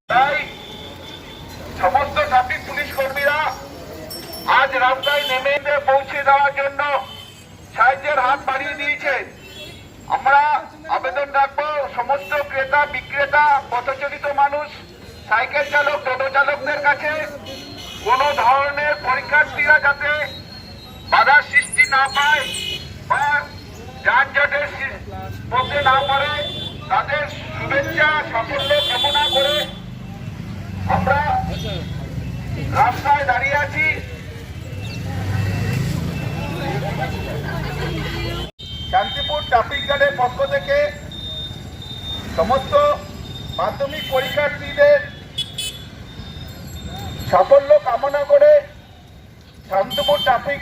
তাই সমস্ত traffic police কর্মীরা আজ রাস্তায় নেমে পৌঁছে দেওয়ার জন্য সাহায্যের হাত বাড়িয়ে দিয়েছে। আমরা আবেদন রাখবো সমস্ত ক্রেতা বিক্রেতা পথচালিত মানুষ সাইকেল চালক টোটো চালকদের কাছে কোনো ধরনের পরীক্ষার্থীরা যাতে বাধার সৃষ্টি না পায় বা যানজটের মধ্যে না পড়ে তাদের শুভেচ্ছা সাফল্য কামনা করে আমরা রাস্তায় দাঁড়িয়ে আছি। শান্তিপুর ট্রাফিক গার্ডের পক্ষ থেকে সমস্ত মাধ্যমিক পরীক্ষার্থীদের সাফল্য কামনা করে শান্তিপুর ট্রাফিক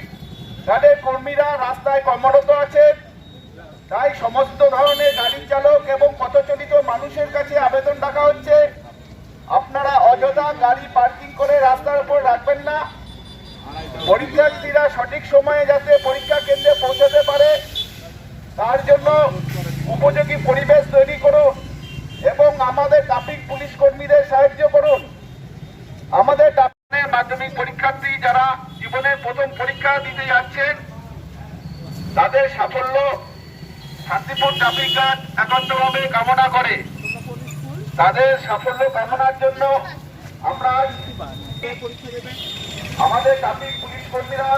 গার্ডের কর্মীরা রাস্তায় কর্মরত আছেন। তাই সমস্ত ধরনের গাড়ি চালক এবং পথচালিত মানুষের কাছে আবেদন রাখা হচ্ছে, আপনারা অযথা গাড়ি পার্কিং করে রাস্তার উপর রাখবেন না। পরীক্ষার্থীরা সঠিক সময়ে যাতে পরীক্ষা কেন্দ্রে পৌঁছাতে পারে তার জন্য উপযোগী পরিবেশ তৈরি করুন এবং আমাদের ট্রাফিক পুলিশ কর্মীদের সাহায্য করুন। আমাদের মাধ্যমিক পরীক্ষার্থী যারা জীবনের প্রথম পরীক্ষা দিতে যাচ্ছেন তাদের সাফল্য শান্তিপুর ট্রাফিক গার্ড একান্তভাবে কামনা করে। তাদের সাফল্য কামনার জন্য আমরা আমাদের ট্রাফিক পুলিশ কর্মীরা